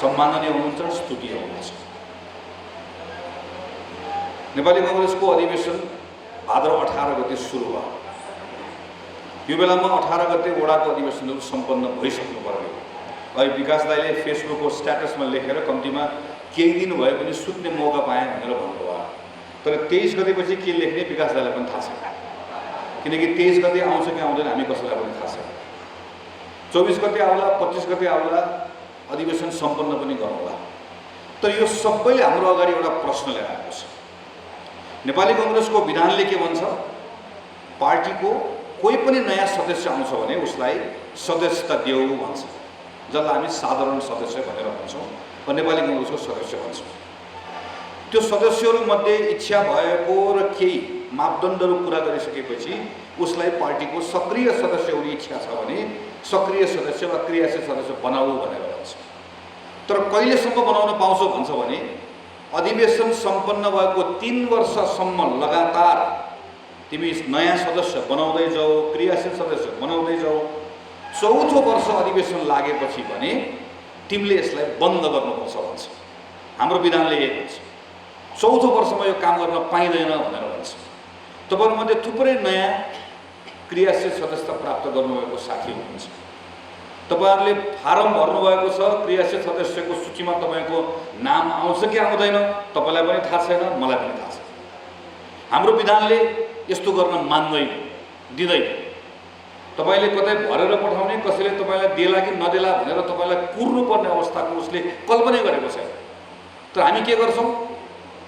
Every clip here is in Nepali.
सम्माननीय हुनुहुन्छ, स्तुति हुनुहुन्छ। नेपाली कांग्रेसको अधिवेशन भाद्र 18 गते सुरु भयो। यो बेलामा 18 गते वडाको अधिवेशनहरू सम्पन्न भइसक्नु पर्यो। अहिले विकास दाइले फेसबुकको स्ट्याटसमा लेखेर कम्तीमा केही दिन भए पनि सुत्ने मौका पाएँ भनेर भन्नुभयो। तर 23 गतेपछि के लेख्ने विकास दाइलाई पनि थाहा छैन, किनकि 23 गते आउँछ कि आउँदैन हामी कसैलाई पनि थाहा छैन। 24 गते आउला, 25 गते आउला, अधिवेशन सम्पन्न पनि गरौँला। तर यो सबैले हाम्रो अगाडि एउटा प्रश्न लिएर आएको छ। नेपाली कांग्रेसको विधानले के भन्छ? पार्टीको कोही पनि नयाँ सदस्य आउँछ भने उसलाई सदस्यता देऊ भन्छ, जसलाई हामी साधारण सदस्य भनेर भन्छौँ र नेपाली कांग्रेसको सदस्य भन्छौँ। त्यो सदस्यहरूमध्ये इच्छा भएको र केही मापदण्डहरू पुरा गरिसकेपछि उसलाई पार्टीको सक्रिय सदस्य हुने इच्छा छ भने सक्रिय सदस्य वा क्रियाशील सदस्य बनाऊ भनेर भन्छ। तर कहिलेसम्म बनाउन पाउँछौ भन्छ भने अधिवेशन सम्पन्न भएको 3 वर्षसम्म लगातार तिमी नयाँ सदस्य बनाउँदै जाऊ, क्रियाशील सदस्य बनाउँदै जाऊ। 4थो वर्ष अधिवेशन लागेपछि भने तिमीले यसलाई बन्द गर्नुपर्छ भन्छ। हाम्रो विधानले यही भन्छ। 4थो वर्षमा यो काम गर्न पाइँदैन भनेर भन्छ। तपाईहरुमध्ये थुप्रै नयाँ क्रियाशील सदस्यता प्राप्त गर्नुभएको साथी हुनुहुन्छ। तपाईहरुले फारम भर्नुभएको छ, क्रियाशील सदस्यको सूचीमा तपाईको नाम आउँछ कि आउँदैन तपाईलाई पनि थाहा छैन, मलाई पनि थाहा छैन। हाम्रो विधानले यस्तो गर्न मान्दैन, दिँदैन। तपाईले कतै भरेर पठाउने, कसैले तपाईलाई देला कि नदेला भनेर तपाईलाई कुर्नुपर्ने अवस्थाको उसले कल्पना गरेको छैन। तर हामी के गर्छौं?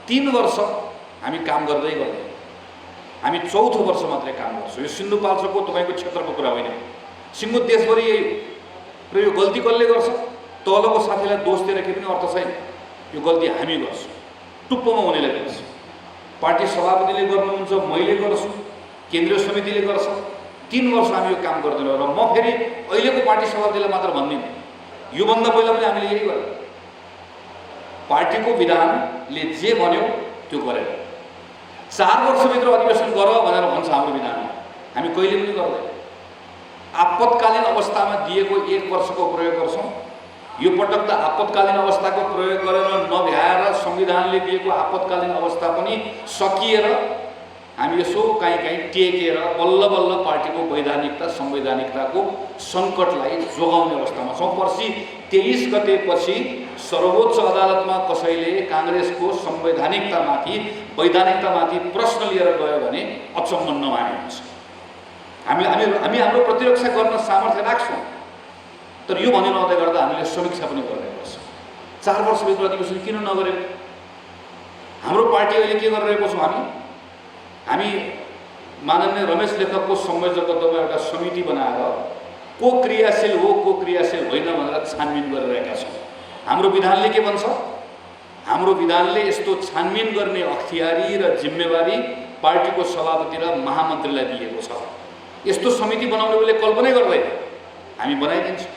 3 वर्ष हामी काम गर्दै गर्दै हामी 4थो वर्ष मात्रै काम गर्छौं। यो सिन्धुपाल्चोकको तपाईको क्षेत्रको कुरा होइन, सिङ्गो देशभरि यही हो। र यो गल्ती कसले गर्छ? तलको साथीलाई दोष दिएर के पनि अर्थ छैन। यो गल्ती हामी गर्छौं, टुप्पोमा हुनेले गर्छ। पार्टी सभापतिले गर्नुहुन्छ, मैले गर्छु, केन्द्रीय समितिले गर्छ। 3 वर्ष हामी यो काम गर्दैनौँ। र म फेरि अहिलेको पार्टी सभापतिलाई मात्र भन्दिनँ, योभन्दा पहिला पनि हामीले यही गर्यौँ। पार्टीको विधानले जे भन्यो त्यो गरेर 4 वर्षभित्र अधिवेशन गर भनेर भन्छ हाम्रो विधानले। हामी कहिले पनि गर्दैनौँ। आपतकालीन अवस्थामा दिएको 1 वर्षको प्रयोग गर्छौँ। यो पटक त आपतकालीन अवस्थाको प्रयोग गरेर नभ्याएर संविधानले दिएको आपतकालीन अवस्था पनि सकिएर हामी यसो कहीँ टेकेर बल्ल बल्ल पार्टीको वैधानिकता संवैधानिकताको सङ्कटलाई जोगाउने अवस्थामा छौँ। पर्सि 23 गतेपछि सर्वोच्च अदालतमा कसैले कांग्रेसको संवैधानिकतामाथि वैधानिकतामाथि प्रश्न लिएर गयो भने अचम्म नमाने हुन्छ। हामी हाम्रो प्रतिरक्षा गर्न सामर्थ्य राख्छौँ। तर यो भन्ने नहुँदै गर्दा हामीले समीक्षा पनि गर्ने गर्छौँ। 4 वर्षभित्र अधिवेशन किन नगरेको? हाम्रो पार्टी अहिले के गरिरहेको छौँ? हामी माननीय रमेश लेखकको संयोजकत्वमा एउटा समिति बनाएर को क्रियाशील हो, को क्रियाशील होइन भनेर छानबिन गरिरहेका छौँ। हाम्रो विधानले के भन्छ? हाम्रो विधानले यस्तो छानबिन गर्ने अख्तियारी र जिम्मेवारी पार्टीको सभापति र महामन्त्रीलाई दिएको छ। यस्तो समिति बनाउने उसले कल्पनै गर्दैन, हामी बनाइदिन्छौँ।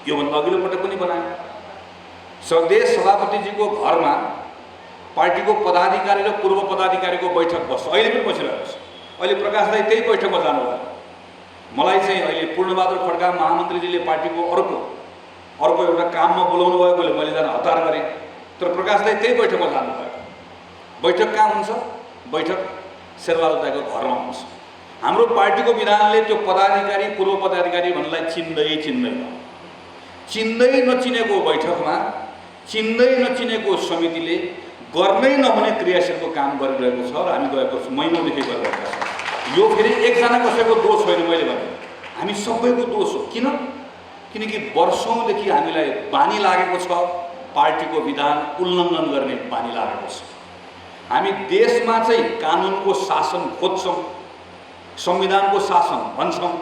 योभन्दा अघिल्लो पटक पनि बनायौँ। स्वदेश सभापतिजीको घरमा पार्टीको पदाधिकारी र पूर्व पदाधिकारीको बैठक बस्छ। अहिले पनि बसिरहेको छ। अहिले प्रकाश दाइ त्यही बैठकमा जानुभयो। मलाई चाहिँ अहिले पूर्णबहादुर खड्का महामन्त्रीजीले पार्टीको अर्को एउटा काममा बोलाउनु भएकोले मैले जान हतार गरेँ। तर प्रकाश दाइ त्यही बैठकमा जानुभयो। बैठक कहाँ हुन्छ? बैठक शेरबहादुर दाइको घरमा हुन्छ। हाम्रो पार्टीको विधानले त्यो पदाधिकारी पूर्व पदाधिकारी भन्नेलाई चिन्दै नचिनेको बैठकमा चिन्दै नचिनेको समितिले गर्नै नहुने क्रियाशीलको काम गरिरहेको छ र हामी गएको छौँ, महिनौदेखि गरिरहेका छौँ। यो फेरि एकजना कसैको दोष होइन, मैले भने हामी सबैको दोष हो। किनकि वर्षौँदेखि हामीलाई बानी लागेको छ, पार्टीको विधान उल्लङ्घन गर्ने बानी लागेको छ। हामी देशमा चाहिँ कानुनको शासन खोज्छौँ, संविधानको शासन भन्छौँ,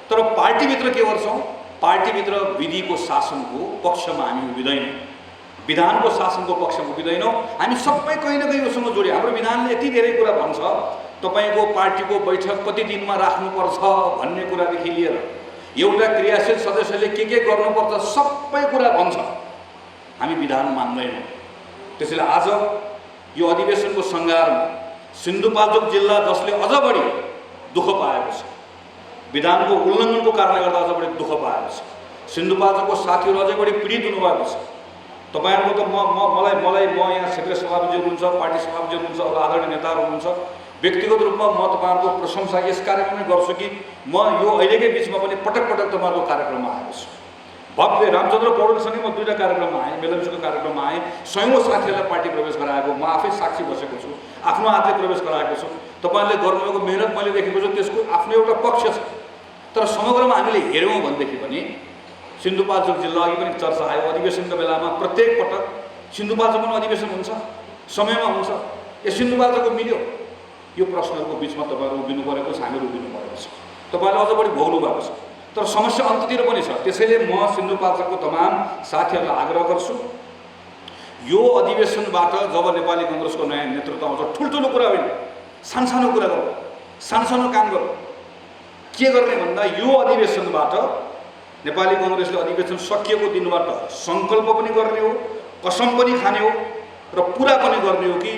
तर पार्टीभित्र के गर्छौँ? पार्टीभित्र विधिको शासनको पक्षमा हामी उभिँदैनौँ, विधानको शासनको पक्षमा उभिँदैनौँ। हामी सबै कहीँ न कहीँ उसँग जोडियो। हाम्रो विधानले यति धेरै कुरा भन्छ, तपाईँको पार्टीको बैठक कति दिनमा राख्नुपर्छ भन्ने कुरादेखि लिएर एउटा क्रियाशील सदस्यले के गर्नुपर्छ सबै कुरा भन्छ। हामी विधान मान्दैनौँ। त्यसैले आज यो अधिवेशनको सङ्घारमा सिन्धुपाल्चोक जिल्ला जसले अझ बढी दुःख पाएको छ, विधानको उल्लङ्घनको कारणले गर्दा अझ बढी दुःख पाएको छ, सिन्धुपाल्चोकको साथीहरू अझै बढी पीडित हुनुभएको छ। तपाईँहरूको त मलाई यहाँ क्षेत्रीय सभापति हुनुहुन्छ, पार्टी सभापति हुनुहुन्छ, अरू आदरणीय नेताहरू हुनुहुन्छ, व्यक्तिगत रूपमा म तपाईँहरूको प्रशंसा यस कार्यक्रममै गर्छु कि म यो अहिलेकै बिचमा पनि पटक पटक तपाईँहरूको कार्यक्रममा आएको छु। भव्य रामचन्द्र पौडेलसँगै म 2टा कार्यक्रममा आएँ, मेलम्चीको कार्यक्रममा आएँ, सयौँ साथीहरूलाई पार्टी प्रवेश गराएको म आफै साक्षी बसेको छु, आफ्नो हातले प्रवेश गराएको छु। तपाईँहरूले गर्नुभएको मेहनत मैले देखेको छु, त्यसको आफ्नो एउटा पक्ष छ। तर समग्रमा हामीले हेऱ्यौँ भनेदेखि पनि सिन्धुपाल्चोक जिल्ला अघि पनि चर्चा आयो, अधिवेशनको बेलामा प्रत्येक पटक सिन्धुपाल्चोकमा अधिवेशन हुन्छ, समयमा हुन्छ, यो सिन्धुपाल्चोकको मिल्यो, यो प्रश्नहरूको बिचमा तपाईँहरू उभिनु परेको छ, हामीहरू उभिनु परेको छ। तपाईँहरूले अझ बढी भोग्नु भएको छ, तर समस्या अन्ततिर पनि छ। त्यसैले म सिन्धुपाल्चोकको तमाम साथीहरूलाई आग्रह गर्छु, यो अधिवेशनबाट जब नेपाली काङ्ग्रेसको नयाँ नेतृत्व आउँछ, ठुल्ठुलो कुरा होइन, सानसानो कुरा गरौँ, सानसानो काम गरौँ। के गर्ने भन्दा यो अधिवेशनबाट नेपाली काङ्ग्रेसले अधिवेशन सकिएको दिनबाट सङ्कल्प पनि गर्ने हो, कसम पनि खाने हो र पुरा पनि गर्ने हो कि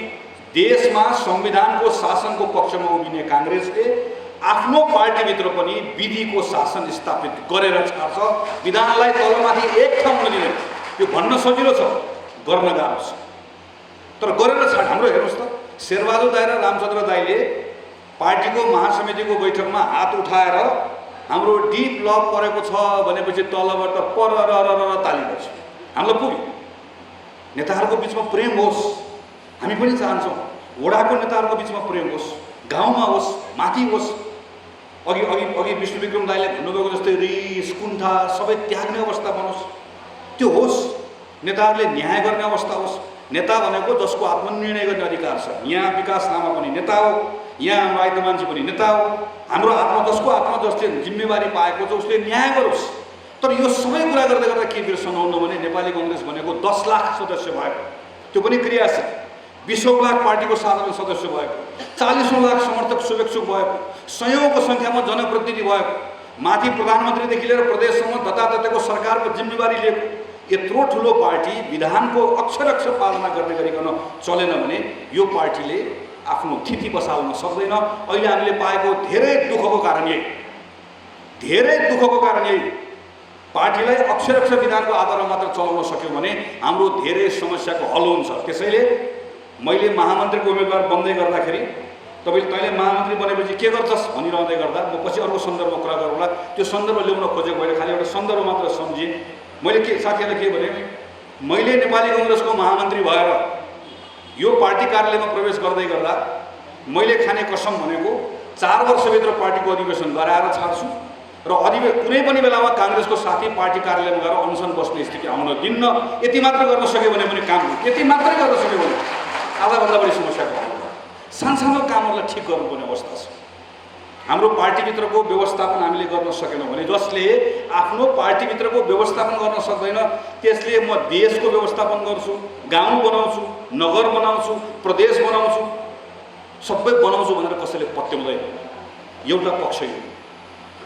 देशमा संविधानको शासनको पक्षमा उभिने काङ्ग्रेसले आफ्नो पार्टीभित्र पनि विधिको शासन स्थापित गरेर छाड्छ। विधानलाई तलमाथि एक ठाउँ नदिने, यो भन्न सजिलो छ, गर्न गाह्रो छ, तर गरेर छाड। हाम्रो हेर्नुहोस् त, शेरबहादुर दाइ र रामचन्द्र दाइले पार्टीको महासमितिको बैठकमा हात उठाएर हाम्रो डिप लभ परेको छ भनेपछि तलबाट पर ताली बज्यो, हामीलाई पुग्यो। नेताहरूको बिचमा प्रेम होस्, हामी पनि चाहन्छौँ वडाको नेताहरूको बिचमा प्रेम होस्, गाउँमा होस्, माथि होस्। अघि अघि अघि विष्णु विक्रम दाइले भन्नुभएको जस्तै रिस कुण्ठा सबै त्याग्ने अवस्था बनोस्, त्यो होस्। नेताहरूले न्याय गर्ने अवस्था होस्। नेता भनेको जसको आत्मनिर्णय गर्ने अधिकार छ। यहाँ विकास लामा पनि नेता हो, यहाँ हाम्रो आइतो मान्छे पनि नेता हो। हाम्रो हातमा जसको हातमा जसले जिम्मेवारी पाएको छ उसले न्याय गरोस्। तर यो सबै कुरा गर्दै गर्दा के बिर्सनुहुन्न भने नेपाली काङ्ग्रेस भनेको 10 लाख सदस्य भएको, त्यो पनि क्रियाशील, 20 लाख पार्टीको साधारण सदस्य भएको, 40 लाख समर्थक शुभेच्छुक भएको, सयौँको सङ्ख्यामा जनप्रतिनिधि भएको, माथि प्रधानमन्त्रीदेखि लिएर प्रदेशसम्म जताततैको सरकारको जिम्मेवारी लिएको यत्रो ठुलो पार्टी विधानको अक्षर अक्षर पालना गर्ने गरिकन चलेन भने यो पार्टीले आफ्नो थिति बसाल्न सक्दैन। अहिले हामीले पाएको धेरै दुःखको कारण यही, धेरै दुःखको कारण यही। पार्टीलाई अक्षर अक्षर विधानको आधारमा मात्र चलाउन सक्यौँ भने हाम्रो धेरै समस्याको हल हुन्छ। त्यसैले मैले महामन्त्रीको उम्मेदवार बन्दै गर्दाखेरि तैँले महामन्त्री बनेपछि के गर्छस् भनिरहँदै गर्दा म पछि अर्को सन्दर्भमा कुरा गरौँला, त्यो सन्दर्भ ल्याउन खोजेको मैले खालि एउटा सन्दर्भ मात्र सम्झेँ। मैले के साथीहरूलाई के भने, मैले नेपाली काङ्ग्रेसको महामन्त्री भएर यो पार्टी कार्यालयमा प्रवेश गर्दै गर्दा मैले खाने कसम भनेको 4 वर्षभित्र पार्टीको अधिवेशन गराएर छाड्छु र कुनै पनि बेलामा काङ्ग्रेसको साथी पार्टी कार्यालयमा गएर अनसन बस्ने स्थिति आउन दिन्न। यति मात्र गर्न सक्यो भने पनि काम, यति मात्रै गर्न सक्यो भने आधाभन्दा बढी समस्याको हल। सानसानो कामहरूलाई ठिक गर्नुपर्ने अवस्था छ। हाम्रो पार्टीभित्रको व्यवस्थापन हामीले गर्न सकेनौँ भने, जसले आफ्नो पार्टीभित्रको व्यवस्थापन गर्न सक्दैन त्यसले म देशको व्यवस्थापन गर्छु, गाउँ बनाउँछु, नगर बनाउँछु, प्रदेश बनाउँछु, सबै बनाउँछु भनेर कसैले पत्याउँदैन। एउटा पक्ष यो।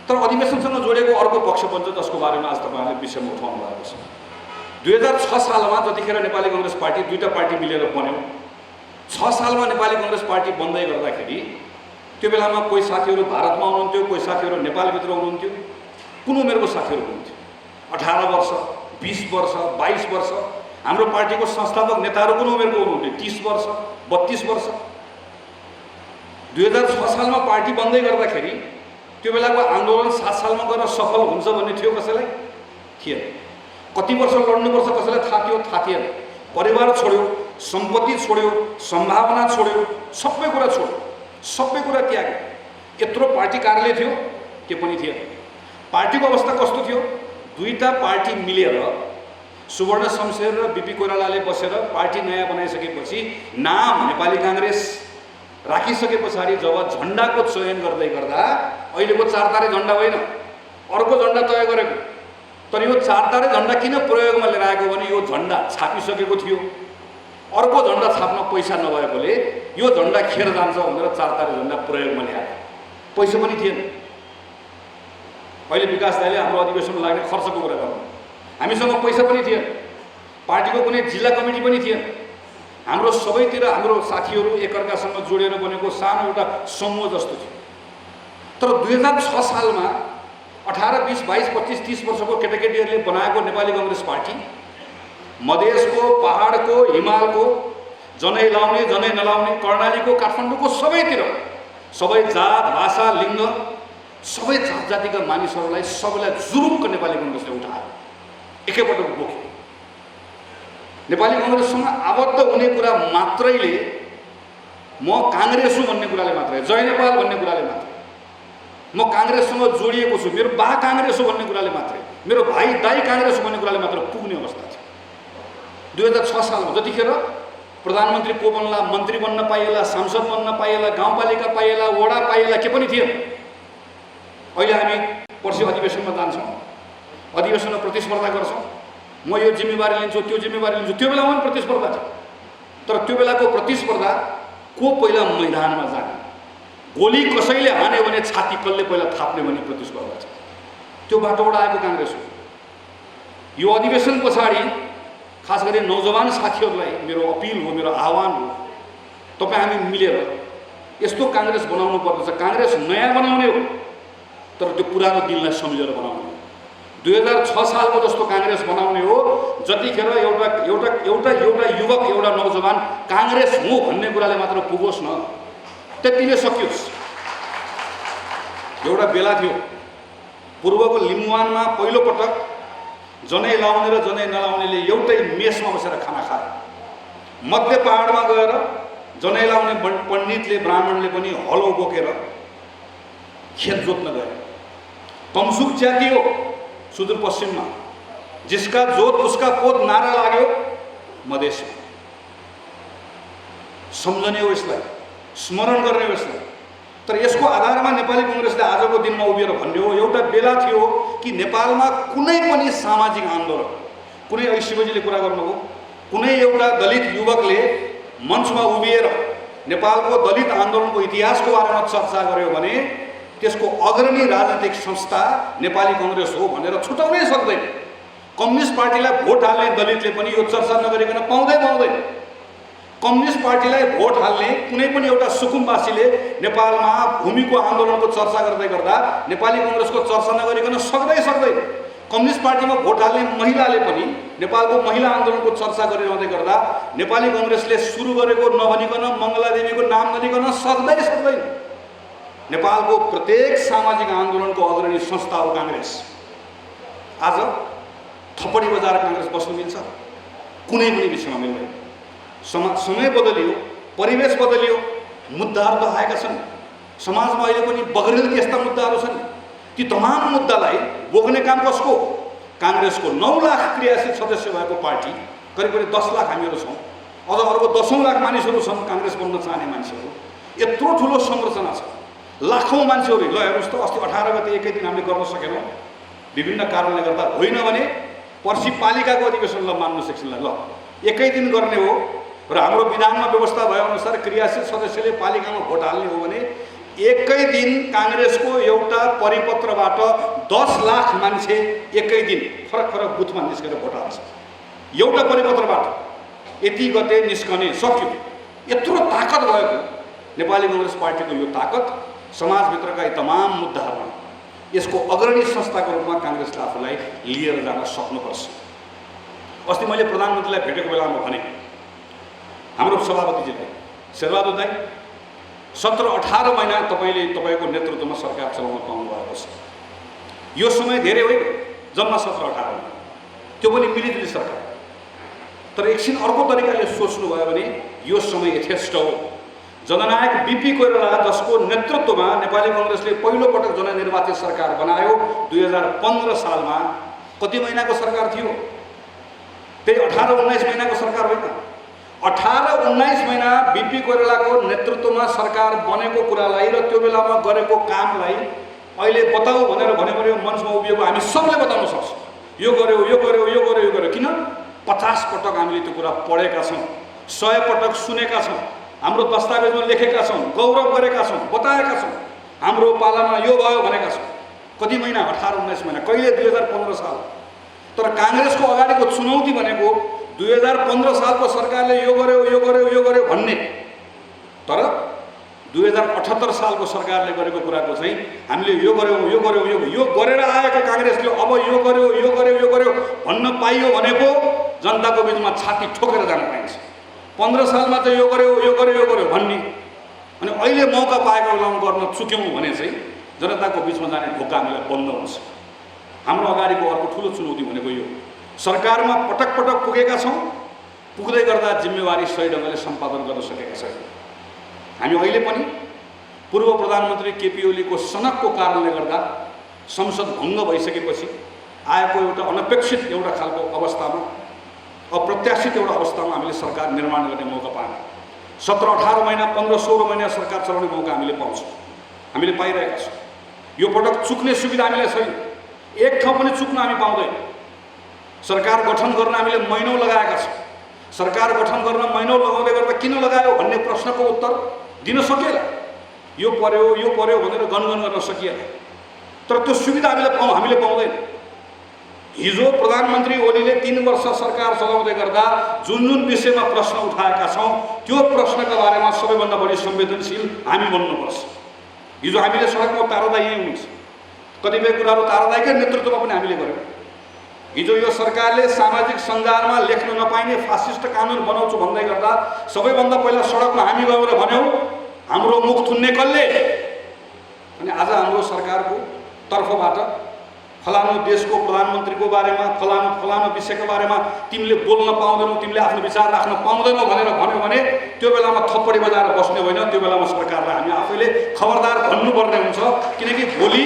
तर अधिवेशनसँग जोडेको अर्को पक्ष पनि छ जसको बारेमा आज तपाईँहरूले विषयमा उठाउनु भएको छ। 2006 सालमा जतिखेर नेपाली काङ्ग्रेस पार्टी 2टा पार्टी मिलेर बन्यो, 6 सालमा नेपाली काङ्ग्रेस पार्टी बन्दै गर्दाखेरि त्यो बेलामा कोही साथीहरू भारतमा हुनुहुन्थ्यो, कोही साथीहरू नेपालभित्र हुनुहुन्थ्यो, कुन उमेरको साथीहरू हुनुहुन्थ्यो, 18 वर्ष, 20 वर्ष, 22 वर्ष। हाम्रो पार्टीको संस्थापक नेताहरू कुन उमेरको हुनुहुन्थ्यो, 30 वर्ष, 32 वर्ष। 2006 सालमा पार्टी बन्दै गर्दाखेरि त्यो बेलाको आन्दोलन 7 सालमा गर्न सफल हुन्छ भन्ने थियो कसैलाई? थिएन। कति वर्ष लड्नुपर्छ कसैलाई थाहा थियो? थाहा थिएन। परिवार छोड्यो, सम्पत्ति छोड्यो, सम्भावना छोड्यो, सबै कुरा छोड्यो, सबै कुरा त्याग्यो। यत्रो पार्टी कार्यालय थियो, के पनि थिएन। पार्टीको अवस्था कस्तो थियो? 2टा पार्टी मिलेर सुवर्ण शमशेर र बिपी कोइरालाले बसेर पार्टी नयाँ बनाइसकेपछि नाम नेपाली काङ्ग्रेस राखिसके पछाडि जब झन्डाको चयन गर्दै गर्दा अहिलेको 4 तारे झन्डा होइन, अर्को झन्डा तय गरेको। तर यो 4 तारे झन्डा किन प्रयोगमा लिएर आएको भने यो झन्डा छापिसकेको थियो। अर्को झन्डा छाप्न पैसा नभएकोले यो झन्डा खेर जान्छ भनेर 4 तारे झन्डा प्रयोगमा ल्याएको। पैसा पनि थिएन। अहिले विकास दाइले हाम्रो अधिवेशनमा लाग्ने खर्चको कुरा गर्नु, हामीसँग पैसा पनि थिएन, पार्टीको कुनै जिल्ला कमिटी पनि थिएन। हाम्रो सबैतिर हाम्रो साथीहरू एकअर्कासँग जोडेर बनेको सानो एउटा समूह जस्तो थियो। तर 2006 सालमा 18, 20, 22, 25, 30 वर्षको केटाकेटीहरूले बनाएको नेपाली कांग्रेस पार्टी मधेसको, पहाडको, हिमालको, जनै लाउने जनै नलाउने, कर्णालीको, काठमाडौँको सबैतिर सबै जात भाषा लिङ्ग सबै जात जातिका मानिसहरूलाई सबैलाई जुरुक्क नेपाली कांग्रेसले उठायो, एकैपटक बोक्यो। नेपाली कांग्रेससँग आबद्ध हुने कुरा मात्रैले म कांग्रेस हुँ भन्ने कुराले मात्रै, जय नेपाल भन्ने कुराले मात्रै, म कांग्रेससँग जोडिएको छु, मेरो बा कांग्रेस हो भन्ने कुराले मात्रै, मेरो भाइ दाइ कांग्रेस हो भन्ने कुराले मात्र पुग्ने अवस्था थियो। 2006 सालमा जतिखेर प्रधानमन्त्री को बन्ला, मन्त्री बन्न पाइएला, सांसद बन्न पाइएला, गाउँपालिका पाइएला, वडा पाइएला, के पनि थिएन। अहिले हामी पर्सि अधिवेशनमा जान्छौँ, अधिवेशनमा प्रतिस्पर्धा गर्छौँ, म यो जिम्मेवारी लिन्छु, त्यो जिम्मेवारी लिन्छु, त्यो बेलामा पनि प्रतिस्पर्धा थियो। तर त्यो बेलाको प्रतिस्पर्धा को पहिला मैदानमा जाने, गोली कसैले हान्यो भने छाती कसले पहिला थाप्ने भन्ने प्रतिस्पर्धा छ। त्यो बाटोबाट आएको कांग्रेस हो। यो अधिवेशन पछाडि खास गरी नौजवान साथीहरूलाई मेरो अपिल हो, मेरो आह्वान हो, तपाईँ हामी मिलेर यस्तो कांग्रेस बनाउनु पर्दछ। कांग्रेस नयाँ बनाउने हो तर त्यो पुरानो दिनलाई सम्झेर बनाउने हो। 2006 सालको जस्तो कांग्रेस बनाउने हो जतिखेर एउटा युवक, एउटा नौजवान कांग्रेस हो भन्ने कुराले मात्र पुगोस् न, त्यतिले सकियोस्। एउटा बेला थियो पूर्वको लिम्बुवानमा पहिलो पटक जनै लाउने र जनै नलाउनेले एउटै मेसमा बसेर खाना खाए। मध्य पहाडमा गएर जनै लाउने पण्डितले, ब्राह्मणले पनि हलो बोकेर खेत जोत्न गए। तमसुक जाति हो सुदूरपश्चिममा, जिसका जोत उसका पोत नारा लाग्यो मधेसमा। सम्झने हो यसलाई, स्मरण गर्ने हो यसलाई। तर यसको आधारमा नेपाली कांग्रेसले आजको दिनमा उभिएर भन्ने हो, एउटा बेला थियो कि नेपालमा कुनै पनि सामाजिक आन्दोलन, कुनै अहिले शिवजीले कुरा गर्नुभयो, कुनै एउटा दलित युवकले मञ्चमा उभिएर नेपालको दलित आन्दोलनको इतिहासको बारेमा चर्चा गर्यो भने त्यसको अग्रणी राजनीतिक संस्था नेपाली कांग्रेस हो भनेर छुटाउनै सक्दैन। कम्युनिस्ट पार्टीलाई भोट हाल्ने दलितले पनि यो चर्चा नगरिकन पाउँदैन। कम्युनिस्ट पार्टीलाई भोट हाल्ने कुनै पनि एउटा सुकुम्बासीले नेपालमा भूमिको आन्दोलनको चर्चा गर्दै गर्दा नेपाली कांग्रेसको चर्चा नगरिकन सक्दैन। कम्युनिस्ट पार्टीमा भोट हाल्ने महिलाले पनि नेपालको महिला आन्दोलनको चर्चा गरिरहँदै गर्दा नेपाली कांग्रेसले सुरु गरेको नभनिकन, मङ्गलादेवीको नाम नलिकन सक्दैन। नेपालको प्रत्येक सामाजिक आन्दोलनको अग्रणी संस्था हो कांग्रेस। आज थपडी बजाएर कांग्रेस बस्न मिल्छ? कुनै पनि विषयमा मिल्दैन। समय बदलियो, परिवेश बदलियो, मुद्दाहरू त आएका छन्। समाजमा अहिले पनि बगरेलका यस्ता मुद्दाहरू छन्। ती तमाम मुद्दालाई बोक्ने काम कसको? कांग्रेसको। 9 लाख क्रियाशील सदस्य भएको पार्टी, करिब 10 लाख हामीहरू छौँ, अझ अर्को 10औं लाख मानिसहरू छन् कांग्रेस बन्न चाहने मानिसहरू। यत्रो ठुलो संरचना छ, लाखौं मान्छेहरू। ल हेर्नुहोस् त, अस्ति 18 गते एकै दिन हामीले गर्न सकेनौँ विभिन्न कारणले गर्दा। होइन भने पर्सि पालिकाको अधिवेशन ल मान्नुहोस् एकछिनलाई, ल एकै दिन गर्ने हो र हाम्रो विधानमा व्यवस्था भएअनुसार क्रियाशील सदस्यले पालिकामा भोट हाल्ने हो भने एकै दिन कांग्रेसको एउटा परिपत्रबाट 10 लाख मान्छे एकै दिन फरक बुथमा निस्केर भोट हाल्छ। एउटा परिपत्रबाट यति गते निस्कने, सक्यो। यत्रो ताकत भएको नेपाली कांग्रेस पार्टीको यो ताकत समाजभित्रका यी तमाम मुद्दाहरूमा यसको अग्रणी संस्थाको रूपमा कांग्रेसले आफूलाई लिएर जान सक्नुपर्छ। अस्ति मैले प्रधानमन्त्रीलाई भेटेको बेलामा भने, हाम्रो सभापतिजीलाई, शेरबहादुर दाइ 17-18 महिना तपाईँको नेतृत्वमा सरकार चलाउन पाउनु भएको छ। यो समय धेरै होइन, जम्मा 17-18 महिना, त्यो पनि मिलिजुली सरकार। तर एकछिन अर्को तरिकाले सोच्नुभयो भने यो समय यथेष्ट हो। जननायक बीपी कोइराला, जसको नेतृत्वमा नेपाली कांग्रेसले पहिलो पटक जननिर्वाचित सरकार बनायो 2015 सालमा, कति महिनाको सरकार थियो? त्यही 18-19 महिनाको सरकार होइन। 18-19 महिना बीपी कोइरालाको नेतृत्वमा सरकार बनेको कुरालाई र त्यो बेलामा गरेको कामलाई अहिले बताऊ भनेर भन्यो भने मञ्चमा उभिएको हामी सबले बताउन सक्छौँ। यो गर्यो। किन? 50 पटक हामीले त्यो कुरा पढेका छौँ, 100 पटक सुनेका छौँ, हाम्रो दस्तावेजमा लेखेका छौँ, गौरव गरेका छौँ, बताएका छौँ। हाम्रो पालामा यो भयो भनेका छौँ। कति महिना? 18-19 महिना। कहिले? 2015 साल। तर कांग्रेसको अगाडिको चुनौती भनेको 2015 सालको सरकारले यो गर्यो भन्ने। तर 2078 सालको सरकारले गरेको कुराको चाहिँ हामीले यो गर्यौँ यो गरेर आएको काङ्ग्रेसले अब यो गर्यो भन्न पाइयो भने पो जनताको बिचमा छाती ठोकेर जान पाइन्छ। 15 सालमा चाहिँ यो गर्यो भन्ने अनि अहिले मौका पाएको बेलामा गर्न चुक्यौँ भने चाहिँ जनताको बिचमा जाने ढोका हामीलाई बन्द हुन्छ। हाम्रो अगाडिको अर्को ठुलो चुनौती भनेको यो सरकारमा पटक पटक पुगेका छौँ, पुग्दै गर्दा जिम्मेवारी सही ढङ्गले सम्पादन गर्न सकेका छैनौँ। हामी अहिले पनि पूर्व प्रधानमन्त्री केपी ओलीको सनकको कारणले गर्दा संसद भङ्ग भइसकेपछि आएको एउटा अनपेक्षित एउटा खालको अवस्थामा अप्रत्याशित एउटा अवस्थामा हामीले सरकार निर्माण गर्ने मौका पायौँ। 17-18 महिना 15-16 महिना सरकार चलाउने मौका हामीले पाउँछौँ, हामीले पाइरहेका छौँ। यो पटक चुक्ने सुविधा हामीलाई छैन, एक ठाउँ पनि चुक्न हामी पाउँदैन। सरकार गठन गर्न हामीले महिनौँ लगाएका छौँ। सरकार गठन गर्न महिनौँ लगाउँदै गर्दा किन लगायो भन्ने प्रश्नको उत्तर दिन सकिएला। यो पर्यो भनेर गनगन गर्न सकिएला, तर त्यो सुविधा हामीले पाउँदैन। हिजो प्रधानमन्त्री ओलीले 3 वर्ष सरकार चलाउँदै गर्दा जुन विषयमा प्रश्न उठाएका छौँ त्यो प्रश्नका बारेमा सबैभन्दा बढी संवेदनशील हामी बन्नुपर्छ। हिजो हामीले सडकमा तारदाई यही हुन्छ, कतिपय कुराहरू तारदाईकै नेतृत्वमा पनि हामीले गर्यौँ। हिजो यो सरकारले सामाजिक सञ्जालमा लेख्न नपाइने फासिस्ट कानुन बनाउँछु भन्दै गर्दा सबैभन्दा पहिला सडकमा हामी गएर भन्यौँ हाम्रो मुख थुन्ने कसले? अनि आज हाम्रो सरकारको तर्फबाट फलानु देशको प्रधानमन्त्रीको बारेमा फलानु विषयको बारेमा तिमीले बोल्न पाउँदैनौ, तिमीले आफ्नो विचार राख्न पाउँदैनौ भनेर भन्यो भने त्यो बेलामा थप्पडी बजाएर बस्ने होइन, त्यो बेलामा सरकारलाई हामी आफैले खबरदार भन्नुपर्ने हुन्छ। किनकि भोलि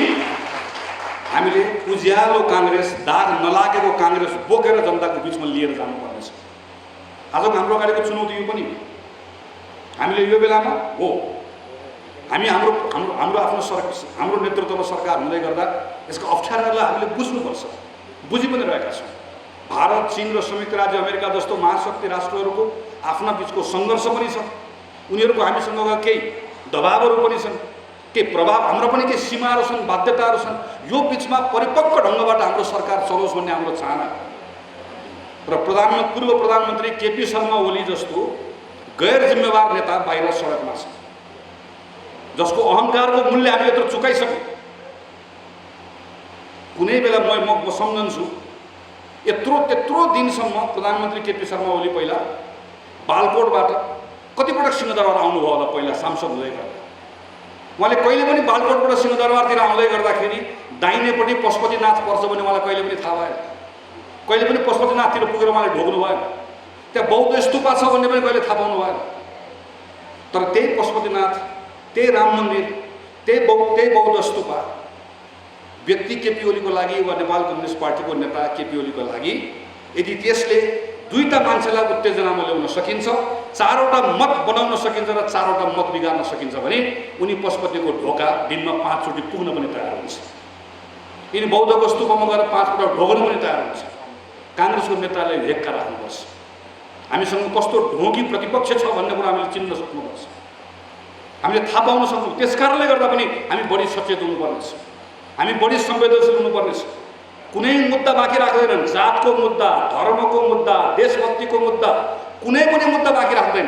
हामीले उज्यालो काङ्ग्रेस, दाग नलागेको काङ्ग्रेस बोकेर जनताको बिचमा लिएर जानुपर्नेछ। आजको हाम्रो अगाडिको चुनौती यो पनि हामीले यो बेलामा हो हामी हाम्रो आफ्नो हाम्रो नेतृत्वमा सरकार हुँदै गर्दा यसको अप्ठ्यारालाई हामीले बुझ्नुपर्छ, बुझि पनि रहेका छौँ। भारत, चीन र संयुक्त राज्य अमेरिका जस्तो महाशक्ति राष्ट्रहरूको आफ्ना बिचको सङ्घर्ष पनि छ, उनीहरूको हामीसँगका केही दबावहरू पनि छन्, केही प्रभाव हाम्रो पनि केही सीमाहरू छन्, बाध्यताहरू छन्। यो बिचमा परिपक्व ढङ्गबाट हाम्रो सरकार चलोस् भन्ने हाम्रो चाहना र पूर्व प्रधानमन्त्री केपी शर्मा ओली जस्तो गैर जिम्मेवार नेता बाहिर सडकमा छ, जसको अहङ्कारको मूल्य हामीले यत्रो चुकाइसक्यौँ। कुनै बेला म सम्झन्छु त्यत्रो दिनसम्म प्रधानमन्त्री केपी शर्मा ओली पहिला बालकोटबाट कतिपटक सिंहदरबार आउनुभयो होला, पहिला सांसद हुँदै गर्दा उहाँले कहिले पनि बालकोटबाट सिंहदरबारतिर आउँदै गर्दाखेरि दाहिनेपट्टि पशुपतिनाथ पर्छ भन्ने मलाई कहिले पनि थाहा भएन। कहिले पनि पशुपतिनाथतिर पुगेर उहाँले ढोग्नु भएन, त्यहाँ बौद्ध स्तूपा छ भन्ने पनि कहिले थाहा पाउनु भएन। तर त्यही पशुपतिनाथ, त्यही राम मन्दिर, त्यही बौद्ध स्तूपा व्यक्ति केपी ओलीको लागि वा नेपाल कम्युनिस्ट पार्टीको नेता केपी ओलीको लागि यदि त्यसले दुईटा मान्छेलाई उत्तेजनामा ल्याउन सकिन्छ, 4वटा मत बनाउन सकिन्छ र 4वटा मत बिगार्न सकिन्छ भने उनी पशुपतिको ढोका दिनमा 5 चोटि पुग्न पनि तयार हुन्छ। यिनी बौद्धको स्तूपमा गएर 5 पटक ढोग्न पनि तयार हुन्छ। काङ्ग्रेसको नेताले हेक्का राख्नुपर्छ, हामीसँग कस्तो ढोगी प्रतिपक्ष छ भन्ने कुरा हामीले चिन्न सक्नुपर्छ, हामीले थाहा पाउन सक्नु। त्यस कारणले गर्दा पनि हामी बढी सचेत हुनुपर्नेछ, हामी बढी संवेदनशील हुनुपर्नेछ। कुनै मुद्दा बाँकी राख्दैनन्, जातको मुद्दा, धर्मको मुद्दा, देशभक्तिको मुद्दा, कुनै पनि मुद्दा बाँकी राख्दैन।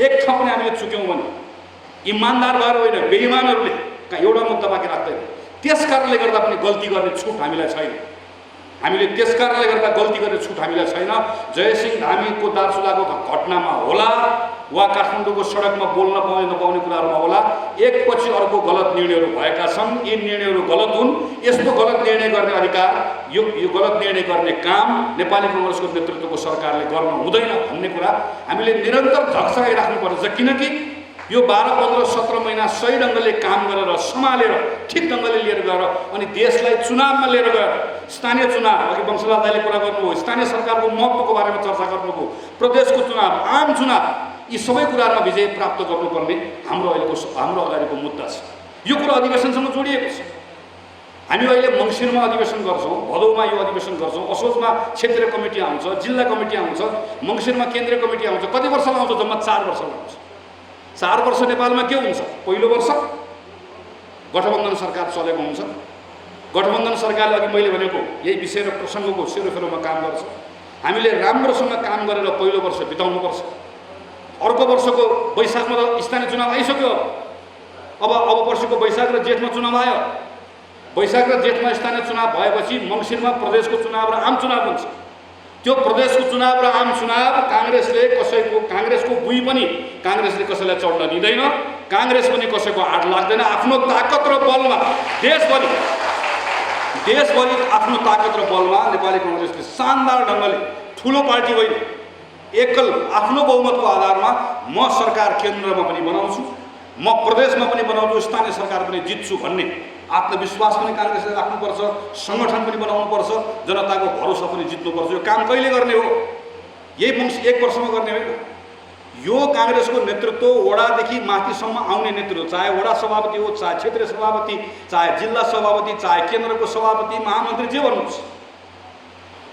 एक ठाउँ पनि हामीले चुक्यौँ भने इमान्दार भएर होइन, बेइमानहरूले एउटा मुद्दा बाँकी राख्दैन। त्यस कारणले गर्दा पनि गल्ती गर्ने छुट हामीलाई छैन, त्यस कारणले गर्दा गल्ती गर्ने छुट हामीलाई छैन। जयसिंह धामीको दार्चुलाको घटनामा होला वा काठमाडौँको सडकमा बोल्न पाउने नपाउने कुराहरूमा होला, एकपछि अर्को गलत निर्णयहरू भएका छन्। यी निर्णयहरू गलत हुन्, यस्तो गलत निर्णय गर्ने अधिकार, यो गलत निर्णय गर्ने काम नेपाली काङ्ग्रेसको नेतृत्वको सरकारले गर्न हुँदैन भन्ने कुरा हामीले निरन्तर झक्झगाइराख्नुपर्छ। किनकि यो 12, 15, 17 महिना सही ढङ्गले काम गरेर सम्हालेर ठिक ढङ्गले लिएर गएर अनि देशलाई चुनावमा लिएर गएर स्थानीय चुनाव, अघि वंशलाल दाइले कुरा गर्नुभयो, स्थानीय सरकारको महत्त्वको बारेमा चर्चा गर्नुभयो, प्रदेशको चुनाव, आम चुनाव, यी सबै कुराहरूमा विजय प्राप्त गर्नुपर्ने हाम्रो अगाडिको मुद्दा छ। यो कुरा अधिवेशनसँग जोडिएको छ। हामी अहिले मङ्सिरमा अधिवेशन गर्छौँ, भदौमा यो अधिवेशन गर्छौँ, असोजमा क्षेत्रीय कमिटी आउँछ, जिल्ला कमिटी आउँछ, मङ्सिरमा केन्द्रीय कमिटी आउँछ। कति वर्ष लाउँछ? जम्मा 4 वर्ष लाउँछ। 4 वर्ष नेपालमा के हुन्छ? पहिलो वर्ष गठबन्धन सरकार चलेको हुन्छ। गठबन्धन सरकारले अघि मैले भनेको यही विषय र प्रसङ्गको सेरोफेरोमा काम गर्छ। हामीले राम्रोसँग काम गरेर पहिलो वर्ष बिताउनुपर्छ। अर्को वर्षको वैशाखमा त स्थानीय चुनाव आइसक्यो। अब वर्षको वैशाख र जेठमा चुनाव आयो। वैशाख र जेठमा स्थानीय चुनाव भएपछि मङ्सिरमा प्रदेशको चुनाव र आम चुनाव हुन्छ। त्यो प्रदेशको चुनाव र आम चुनाव काङ्ग्रेसको बुई पनि काङ्ग्रेसले कसैलाई चढ्न दिँदैन, काङ्ग्रेस पनि कसैको हात लाग्दैन। आफ्नो ताकत र बलमा देशभरि आफ्नो ताकत र बलमा नेपाली काङ्ग्रेसले शानदार ढङ्गले ठुलो पार्टी होइन, एकल आफ्नो बहुमतको आधारमा म सरकार केन्द्रमा पनि बनाउँछु, म प्रदेशमा पनि बनाउँछु, स्थानीय सरकार पनि जित्छु भन्ने आत्मविश्वास पनि काङ्ग्रेसले राख्नुपर्छ, सङ्गठन पनि बनाउनुपर्छ, जनताको भरोसा पनि जित्नुपर्छ। यो काम कहिले गर्ने हो? यही 1 वर्षमा गर्ने होइन। यो काङ्ग्रेसको नेतृत्व वडादेखि माथिसम्म आउने नेतृत्व, चाहे वडा सभापति हो, चाहे क्षेत्रीय सभापति, चाहे जिल्ला सभापति, चाहे केन्द्रको सभापति, महामन्त्री, जे भन्नुहोस्,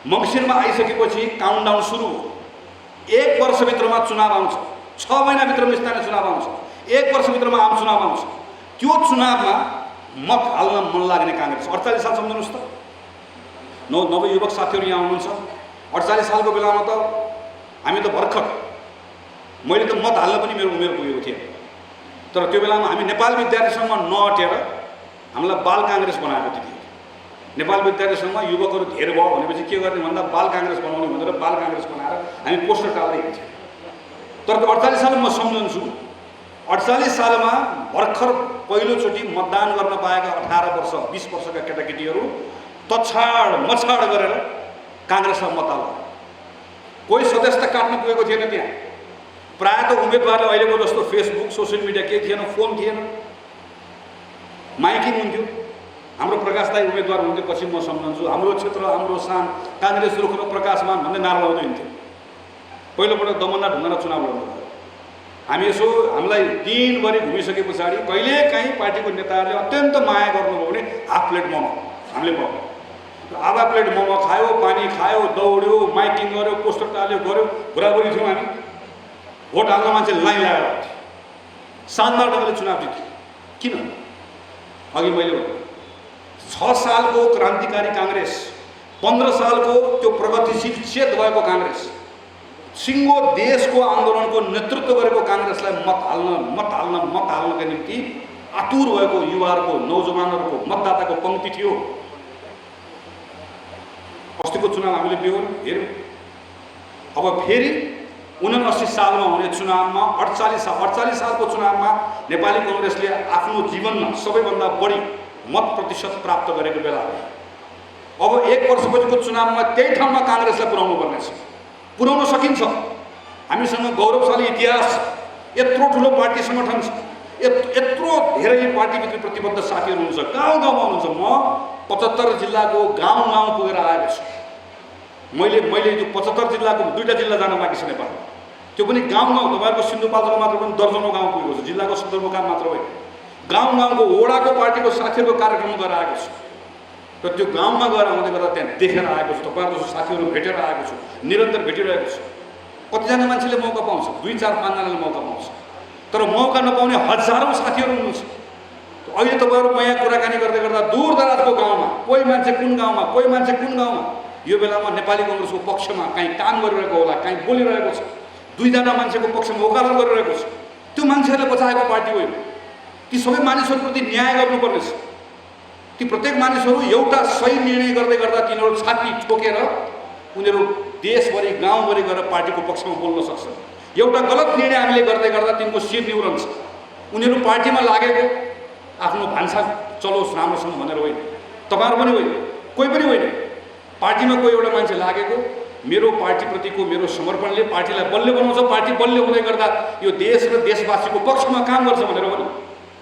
मङ्सिरमा आइसकेपछि काउन्टडाउन सुरु हो। 1 वर्षभित्रमा चुनाव आउँछ, 6 महिनाभित्रमा स्थानीय चुनाव आउँछ, 1 वर्षभित्रमा आम चुनाव आउँछ। त्यो चुनावमा मत हाल्न मन लाग्ने काङ्ग्रेस 48 साल सम्झनुहोस् त। नवयुवक साथीहरू यहाँ हुनुहुन्छ। 48 सालको बेलामा त हामी त भर्खर, मैले त मत हाल्न पनि मेरो उमेर पुगेको थिएन। तर त्यो बेलामा हामी नेपाल विद्यार्थी सङ्घमा नअटेर हामीलाई बाल काङ्ग्रेस बनाएको थियो। नेपाल विद्यार्थी सङ्घमा युवकहरू धेर भयो भनेपछि के गर्ने भन्दा बाल काङ्ग्रेस बनाउने भनेर बाल काङ्ग्रेस बनाएर हामी पोस्टर टाल्दै हिँड्छौँ। तर 48 साल म सम्झन्छु, 48 सालमा भर्खर पहिलोचोटि मतदान गर्न पाएका 18 वर्ष 20 वर्षका केटाकेटीहरू तछाड मछाड गरेर काङ्ग्रेसमा मत हाल्यो। कोही सदस्यता काट्न पुगेको थिएन त्यहाँ। प्रायः त उम्मेदवारले अहिलेको जस्तो फेसबुक, सोसियल मिडिया केही थिएन, फोन थिएन, माइकिङ हुन्थ्यो। हाम्रो प्रकाश दाई उम्मेदवार हुन्थ्यो, पछि म सम्झन्छु, हाम्रो क्षेत्र हाम्रो शान, काङ्ग्रेस रुख र प्रकाशमान भन्ने नारा लाउँदै हिँड्थ्यो। पहिलोपल्ट दमनना ढुङ्गाना चुनाव लड्नु भयो। हामी यसो हामीलाई दिनभरि घुमिसके पछाडि कहिलेकाहीँ पार्टीको नेताहरूले अत्यन्त माया गर्नुभयो भने हाफ प्लेट मोमो हामीले पाउँछ। आधा प्लेट मोमो खायो, पानी खायो, दौड्यो, माइकिङ गर्यो, पोस्टर टाल्यो, गऱ्यो, बुढाबुढी थियौँ हामी। भोट हाल्न मान्छे लाइन लगाएर शानदार ढङ्गले चुनाव जित्यो। किन? अघि मैले भने 6 सालको क्रान्तिकारी काङ्ग्रेस, 15 सालको त्यो प्रगतिशील चेत भएको काङ्ग्रेस, सिङ्गो देशको आन्दोलनको नेतृत्व गरेको काङ्ग्रेसलाई मत हाल्नका निम्ति आतुर भएको युवाहरूको, नौजवानहरूको, मतदाताको पङ्क्ति थियो। अस्तिको चुनाव हामीले हेऱ्यौँ। अब फेरि 79 सालमा हुने चुनावमा 48 सालको चुनावमा नेपाली काङ्ग्रेसले आफ्नो जीवनमा सबैभन्दा बढी मत प्रतिशत प्राप्त गरेको बेला हो। अब 1 वर्षपछिको चुनावमा त्यही ठाउँमा काङ्ग्रेसलाई पुर्याउनु पर्नेछ। पुर्याउन सकिन्छ। हामीसँग गौरवशाली इतिहास, यत्रो ठुलो पार्टी सङ्गठन छ, यत्रो धेरै पार्टीभित्र प्रतिबद्ध साथीहरू हुनुहुन्छ, गाउँ गाउँमा हुनुहुन्छ। म 75 जिल्लाको गाउँ पुगेर आएको छु। मैले त्यो 75 जिल्लाको 2टा जिल्ला जान बाँकी छ नेपालमा, त्यो पनि गाउँ तपाईँहरूको सिन्धुपाल्चोक मात्र पनि दर्जनौँ गाउँ पुगेको छु, जिल्लाको सदरमुकाम मात्र होइन। गाउँको वडाको पार्टीको साथीहरूको कार्यक्रम गरेर आएको छु र त्यो गाउँमा गएर आउँदै गर्दा त्यहाँ देखेर आएको छु, तपाईँहरूको साथीहरू भेटेर आएको छु, निरन्तर भेटिरहेको छु। कतिजना मान्छेले मौका पाउँछ, 2, 4, 5 जनाले मौका पाउँछ, तर मौका नपाउने हजारौँ साथीहरू हुनुहुन्छ। अहिले तपाईँहरू म यहाँ कुराकानी गर्दै गर्दा दूर दराजको गाउँमा कोही मान्छे कुन गाउँमा यो बेलामा नेपाली काङ्ग्रेसको पक्षमा काहीँ काम गरिरहेको होला, काहीँ बोलिरहेको छ, 2 जना मान्छेको पक्षमा वकालत गरिरहेको छ। त्यो मान्छेहरूले बचाएको पार्टी होइन। ती सबै मानिसहरूप्रति न्याय गर्नुपर्नेछ। ती प्रत्येक मानिसहरू एउटा सही निर्णय गर्दै गर्दा तिनीहरू छाती ठोकेर उनीहरू देशभरि गाउँभरि गएर पार्टीको पक्षमा बोल्न सक्छन्। एउटा गलत निर्णय हामीले गर्दै गर्दा तिनको शिर निहुरन्छ। उनीहरू पार्टीमा लागेको आफ्नो भान्सा चलोस् राम्रोसँग भनेर होइन, तपाईँहरू पनि होइन, कोही पनि होइन। पार्टीमा कोही एउटा मान्छे लागेको मेरो पार्टीप्रतिको मेरो समर्पणले पार्टीलाई बलियो बनाउँछ, पार्टी बलियो हुँदै गर्दा यो देश र देशवासीको पक्षमा काम गर्छ भनेर भने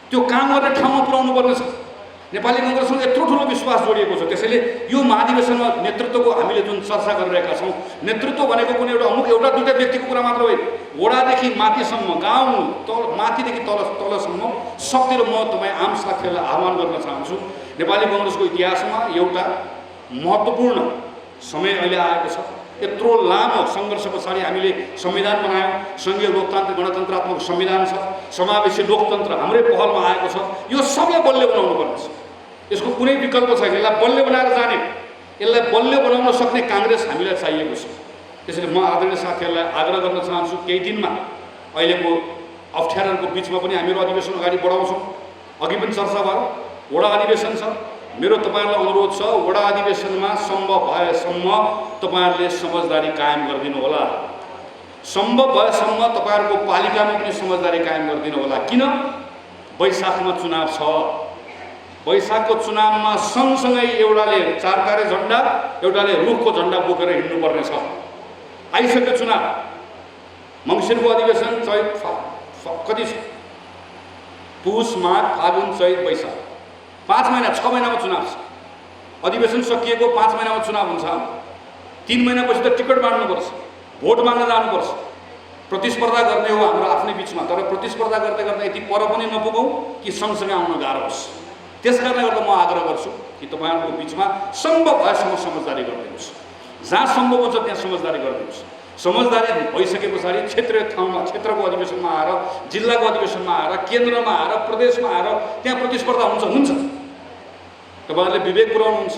त्यो काम गर्ने ठाउँमा पुर्याउनु पर्नेछ। नेपाली काङ्ग्रेससँग यत्रो ठुलो विश्वास जोडिएको छ। त्यसैले यो महाधिवेशनमा नेतृत्वको हामीले जुन चर्चा गरिरहेका छौँ, नेतृत्व भनेको कुनै एउटा 2टा व्यक्तिको कुरा मात्र होइन। वडादेखि माथिसम्म, माथिदेखि तलसम्म शक्ति र म तपाईँ आम साथीहरूलाई आह्वान गर्न चाहन्छु। नेपाली काङ्ग्रेसको इतिहासमा एउटा महत्त्वपूर्ण समय अहिले आएको छ। यत्रो लामो सङ्घर्ष पछाडि हामीले संविधान बनायौँ। सङ्घीय लोकतान्त्रिक गणतन्त्रात्मक संविधान छ, समावेशी लोकतन्त्र हाम्रै पहलमा आएको छ। यो सबलाई बलियो बनाउनु पर्नेछ। यसको कुनै विकल्प छैन। यसलाई बलियो बनाएर जाने, यसलाई बलियो बनाउन सक्ने काङ्ग्रेस हामीलाई चाहिएको छ। त्यसैले म आदरणीय साथीहरूलाई आग्रह गर्न चाहन्छु, केही दिनमा अहिलेको अप्ठ्यारोहरूको बिचमा पनि हामीहरू अधिवेशन अगाडि बढाउँछौँ। अघि पनि चर्चा भयो, वडा अधिवेशन छ। मेरो तपाईँहरूलाई अनुरोध छ, वडा अधिवेशनमा सम्भव भएसम्म तपाईँहरूले समझदारी कायम गरिदिनु होला। सम्भव भएसम्म तपाईँहरूको पालिकामा पनि समझदारी कायम गरिदिनु होला। किन? वैशाखमा चुनाव छ। वैशाखको चुनावमा सँगसँगै एउटाले चारतारे झन्डा, एउटाले रुखको झन्डा बोकेर हिँड्नुपर्ने छ। आइसक्यो चुनाव। मङ्सिरको अधिवेशन चैत कति छ? पुष, माघ, फागुन, चैत, वैशाख, 5 महिना 6 महिनामा चुनाव छ। अधिवेशन सकिएको 5 महिनामा चुनाव हुन्छ। 3 महिनापछि त टिकट बाँड्नुपर्छ, भोट माग्न जानुपर्छ। प्रतिस्पर्धा गर्ने हो हाम्रो आफ्नै बिचमा, तर प्रतिस्पर्धा गर्दै गर्दा यति पर पनि नपुगौँ कि सँगसँगै आउन गाह्रो होस्। त्यस कारणले गर्दा म आग्रह गर्छु कि तपाईँहरूको बिचमा सम्भव भएसम्म समझदारी गरिदिनुहोस्। जहाँ सम्भव हुन्छ त्यहाँ समझदारी गरिदिनुहोस्। समझदारी भइसके पछाडि क्षेत्रीय ठाउँमा, क्षेत्रको अधिवेशनमा आएर, जिल्लाको अधिवेशनमा आएर, केन्द्रमा आएर, प्रदेशमा आएर त्यहाँ प्रतिस्पर्धा हुन्छ। तपाईँहरूले विवेक पुर्याउनुहुन्छ,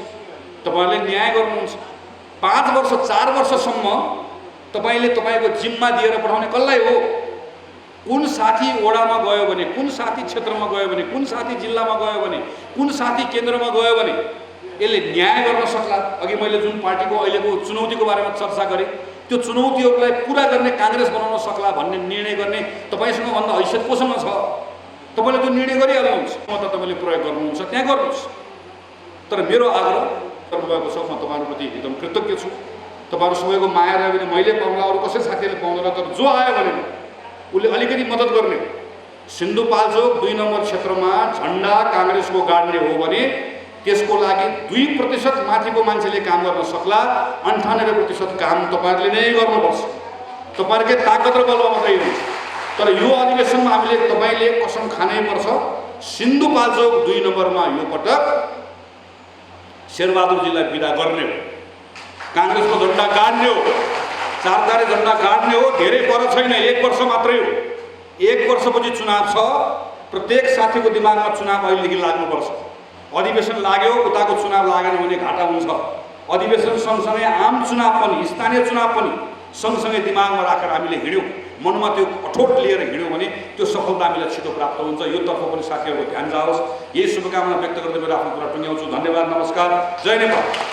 तपाईँहरूले न्याय गर्नुहुन्छ। 5 वर्ष 4 वर्षसम्म तपाईँले तपाईँको जिम्मा दिएर पठाउने कसलाई हो? कुन साथी वडामा गयो भने, कुन साथी क्षेत्रमा गयो भने, कुन साथी जिल्लामा गयो भने, कुन साथी केन्द्रमा गयो भने यसले न्याय गर्न सक्ला? अघि मैले जुन पार्टीको अहिलेको चुनौतीको बारेमा चर्चा गरेँ, त्यो चुनौतीहरूलाई पुरा गर्ने काङ्ग्रेस बनाउन सक्ला भन्ने निर्णय गर्ने तपाईँसँग भन्दा हैसियत कोसँग छ? तपाईँले त्यो निर्णय गरिहाल्नुहुन्छ, त तपाईँले प्रयोग गर्नुहुन्छ, त्यहाँ गर्नुहोस्। तर मेरो आग्रह गर्नुभएको छ, म तपाईँहरूप्रति एकदम कृतज्ञ छु। तपाईँहरू सबैको माया रह्यो भने मैले पाउँला, अरू कसै साथीहरूले पाउँदैन, तर जो आयो भने उसले अलिकति मद्दत गर्ने। सिन्धुपाल्चोक 2 नम्बर क्षेत्रमा झन्डा काङ्ग्रेसको गाड्ने हो भने त्यसको लागि 2% माथिको मान्छेले काम गर्न सक्ला। 98% काम तपाईँहरूले नै गर्नुपर्छ। तपाईँहरूकै ताकत र बलमा मात्रै हुन्छ। तर यो अधिवेशनमा हामीले तपाईँले कसम खानै पर्छ, सिन्धुपाल्चोक 2 नम्बरमा यो पटक शेरबहादुरजीलाई बिदा गर्ने हो, काङ्ग्रेसको झन्डा गाड्ने हो, चारतारे झन्डा गाड्ने हो। धेरै पर छैन, 1 वर्ष मात्रै हो। 1 वर्षपछि चुनाव छ। प्रत्येक साथीको दिमागमा चुनाव अहिलेदेखि लाग्नुपर्छ। अधिवेशन लाग्यो, उताको चुनाव लागेन भने घाटा हुन्छ। अधिवेशन सँगसँगै आम चुनाव पनि, स्थानीय चुनाव पनि सँगसँगै दिमागमा राखेर हामीले हिँड्यौँ, मनमा त्यो अठोट लिएर हिँड्यौँ भने त्यो सफलता हामीलाई छिटो प्राप्त हुन्छ। यो तर्फ पनि साथीहरूको ध्यान जाओस्। यही शुभकामना व्यक्त गर्दै मेरो आफ्नो कुरा टुङ्ग्याउँछु। धन्यवाद, नमस्कार, जय नेपाल।